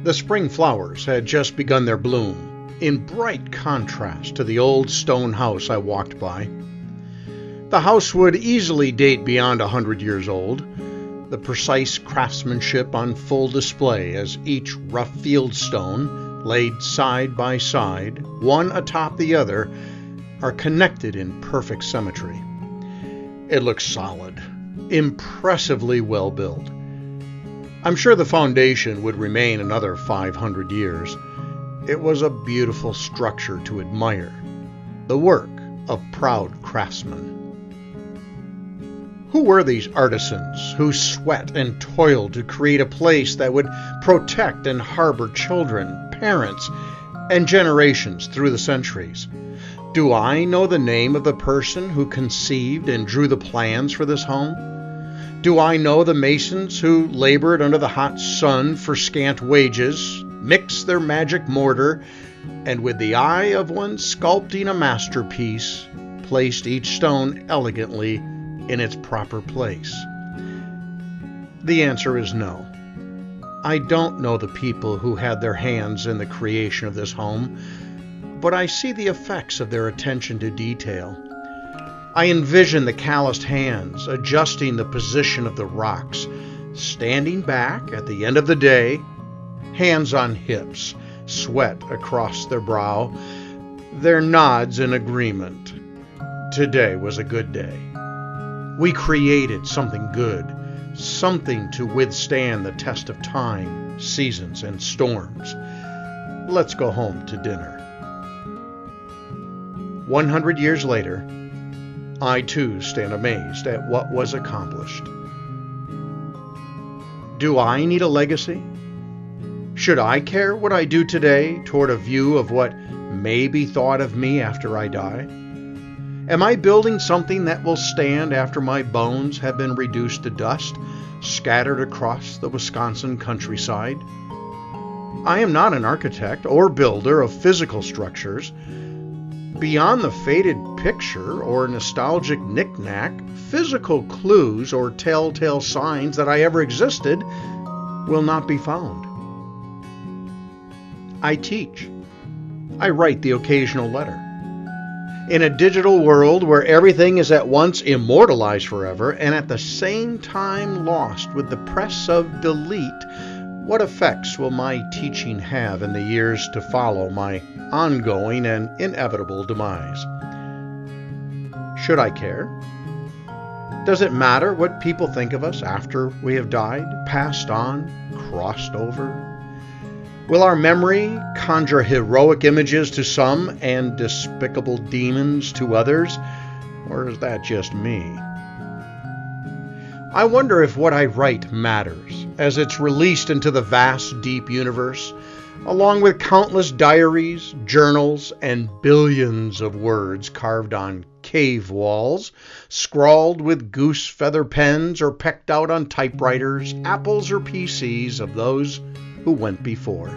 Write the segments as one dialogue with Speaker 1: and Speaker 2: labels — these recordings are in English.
Speaker 1: The spring flowers had just begun their bloom, in bright contrast to the old stone house I walked by. The house would easily date beyond 100 years old, the precise craftsmanship on full display as each rough fieldstone, laid side by side, one atop the other, are connected in perfect symmetry. It looks solid, impressively well built. I'm sure the foundation would remain another 500 years. It was a beautiful structure to admire, the work of proud craftsmen. Who were these artisans who sweat and toiled to create a place that would protect and harbor children, parents, and generations through the centuries? Do I know the name of the person who conceived and drew the plans for this home? Do I know the masons who labored under the hot sun for scant wages, mixed their magic mortar, and with the eye of one sculpting a masterpiece, placed each stone elegantly in its proper place? The answer is no. I don't know the people who had their hands in the creation of this home, but I see the effects of their attention to detail. I envision the calloused hands adjusting the position of the rocks, standing back at the end of the day, hands on hips, sweat across their brow, their nods in agreement. Today was a good day. We created something good, something to withstand the test of time, seasons, and storms. Let's go home to dinner. 100 years later, I too stand amazed at what was accomplished. Do I need a legacy? Should I care what I do today toward a view of what may be thought of me after I die? Am I building something that will stand after my bones have been reduced to dust, scattered across the Wisconsin countryside? I am not an architect or builder of physical structures. Beyond the faded picture or nostalgic knick-knack, physical clues or telltale signs that I ever existed will not be found. I teach. I write the occasional letter. In a digital world where everything is at once immortalized forever and at the same time lost with the press of delete, what effects will my teaching have in the years to follow my ongoing and inevitable demise? Should I care? Does it matter what people think of us after we have died, passed on, crossed over? Will our memory conjure heroic images to some and despicable demons to others? Or is that just me? I wonder if what I write matters as it's released into the vast, deep universe, along with countless diaries, journals, and billions of words carved on cave walls, scrawled with goose feather pens or pecked out on typewriters, apples, or PCs of those who went before.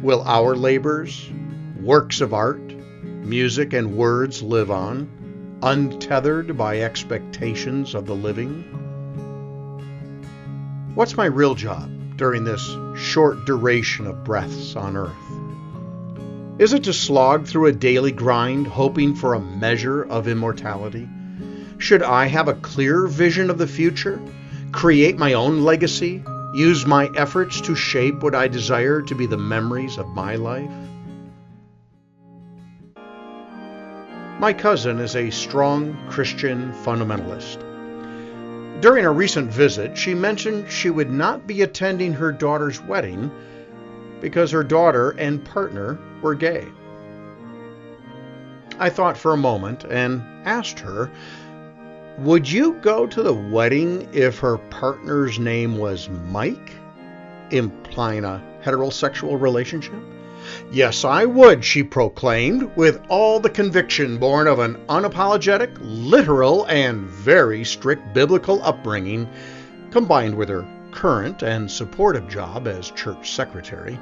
Speaker 1: Will our labors, works of art, music, and words live on, untethered by expectations of the living? What's my real job during this short duration of breaths on earth? Is it to slog through a daily grind, hoping for a measure of immortality? Should I have a clear vision of the future, create my own legacy, use my efforts to shape what I desire to be the memories of my life? My cousin is a strong Christian fundamentalist. During a recent visit, she mentioned she would not be attending her daughter's wedding because her daughter and partner were gay. I thought for a moment and asked her, would you go to the wedding if her partner's name was Mike, implying a heterosexual relationship? Yes, I would, she proclaimed, with all the conviction born of an unapologetic, literal, and very strict biblical upbringing, combined with her current and supportive job as church secretary.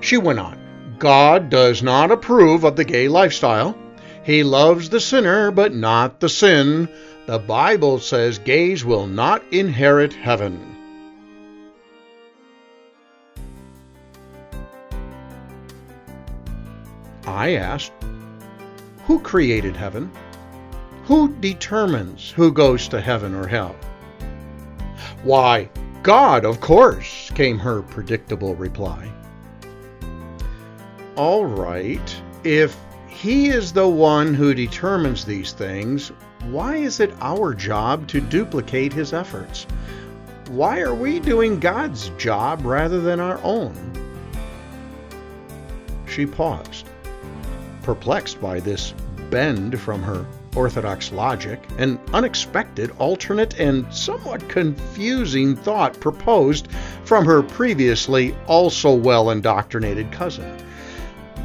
Speaker 1: She went on, God does not approve of the gay lifestyle. He loves the sinner, but not the sin. The Bible says gays will not inherit heaven. I asked, who created heaven? Who determines who goes to heaven or hell? Why, God, of course, came her predictable reply. All right, if He is the one who determines these things, why is it our job to duplicate His efforts? Why are we doing God's job rather than our own? She paused, perplexed by this bend from her orthodox logic, an unexpected, alternate, and somewhat confusing thought proposed from her previously also well indoctrinated cousin.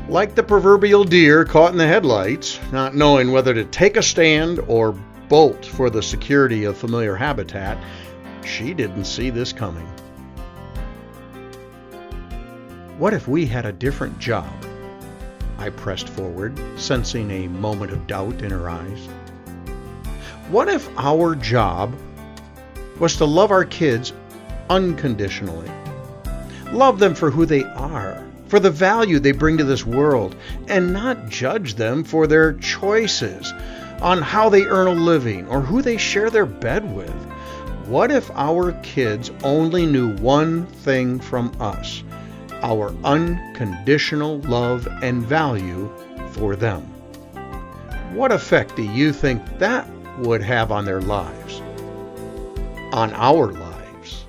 Speaker 1: Like the proverbial deer caught in the headlights, not knowing whether to take a stand or bolt for the security of familiar habitat, she didn't see this coming. What if we had a different job? I pressed forward, sensing a moment of doubt in her eyes. What if our job was to love our kids unconditionally? Love them for who they are, for the value they bring to this world, and not judge them for their choices on how they earn a living or who they share their bed with. What if our kids only knew one thing from us? Our unconditional love and value for them. What effect do you think that would have on their lives? On our lives?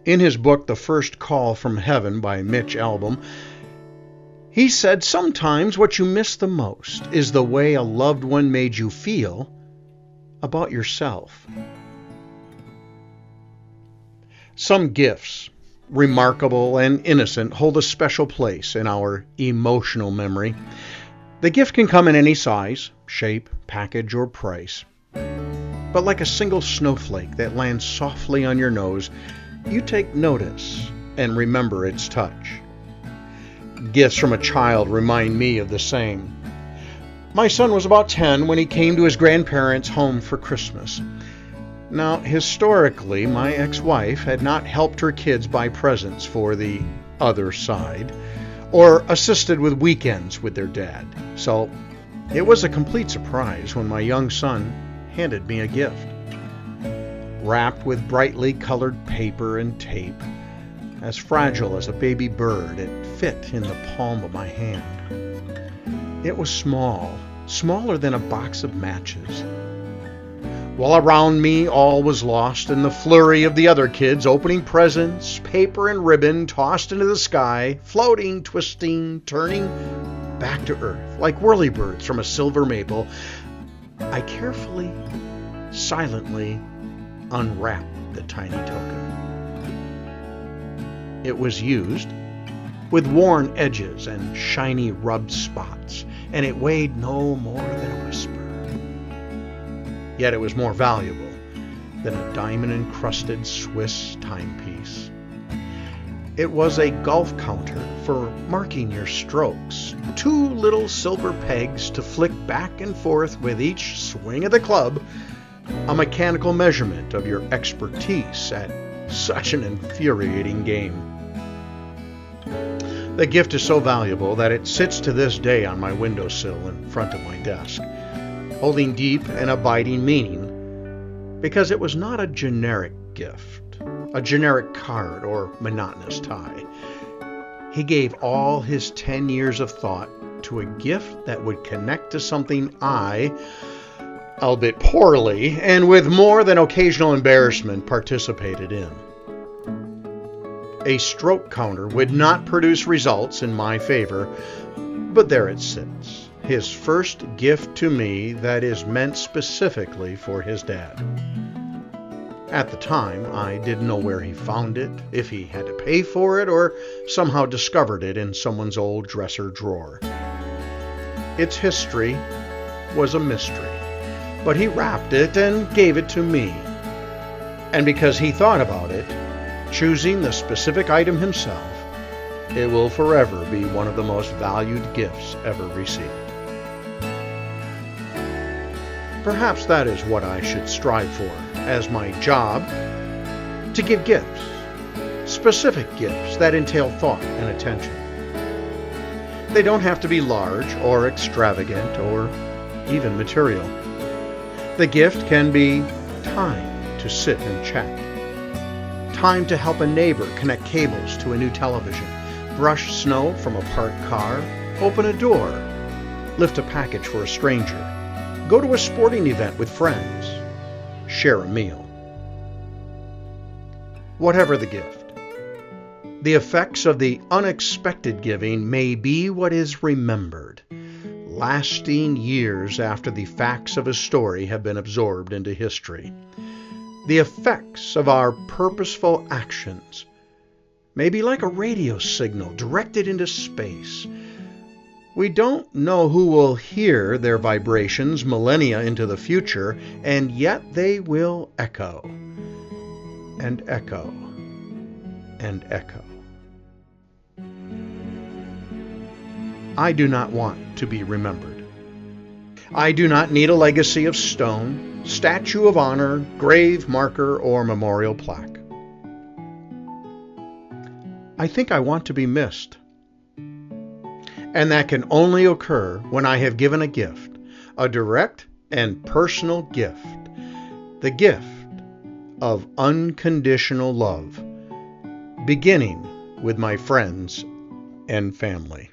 Speaker 1: In his book, The First Call from Heaven by Mitch Albom, he said sometimes what you miss the most is the way a loved one made you feel about yourself. Some gifts, remarkable and innocent, hold a special place in our emotional memory. The gift can come in any size, shape, package, or price. But like a single snowflake that lands softly on your nose, you take notice and remember its touch. Gifts from a child remind me of the same. My son was about 10 when he came to his grandparents' home for Christmas. Now, historically, my ex-wife had not helped her kids buy presents for the other side or assisted with weekends with their dad. So it was a complete surprise when my young son handed me a gift. Wrapped with brightly colored paper and tape, as fragile as a baby bird, it fit in the palm of my hand. It was small, smaller than a box of matches. While around me all was lost in the flurry of the other kids opening presents, paper and ribbon tossed into the sky, floating, twisting, turning back to earth like whirlybirds from a silver maple, I carefully, silently unwrapped the tiny token. It was used, with worn edges and shiny rubbed spots, and it weighed no more than a whisper. Yet it was more valuable than a diamond-encrusted Swiss timepiece. It was a golf counter for marking your strokes, 2 little silver pegs to flick back and forth with each swing of the club, a mechanical measurement of your expertise at such an infuriating game. The gift is so valuable that it sits to this day on my windowsill in front of my desk, holding deep and abiding meaning, because it was not a generic gift, a generic card or monotonous tie. He gave all his 10 years of thought to a gift that would connect to something I, albeit poorly and with more than occasional embarrassment, participated in. A stroke counter would not produce results in my favor, but there it sits. His first gift to me that is meant specifically for his dad. At the time, I didn't know where he found it, if he had to pay for it, or somehow discovered it in someone's old dresser drawer. Its history was a mystery, but he wrapped it and gave it to me. And because he thought about it, choosing the specific item himself, it will forever be one of the most valued gifts ever received. Perhaps that is what I should strive for as my job, to give gifts, specific gifts that entail thought and attention. They don't have to be large or extravagant or even material. The gift can be time to sit and chat. Time to help a neighbor connect cables to a new television, brush snow from a parked car, open a door, lift a package for a stranger, go to a sporting event with friends, share a meal. Whatever the gift, the effects of the unexpected giving may be what is remembered, lasting years after the facts of a story have been absorbed into history. The effects of our purposeful actions may be like a radio signal directed into space. We don't know who will hear their vibrations millennia into the future, and yet they will echo and echo and echo. I do not want to be remembered. I do not need a legacy of stone, statue of honor, grave marker, or memorial plaque. I think I want to be missed. And that can only occur when I have given a gift, a direct and personal gift, the gift of unconditional love, beginning with my friends and family.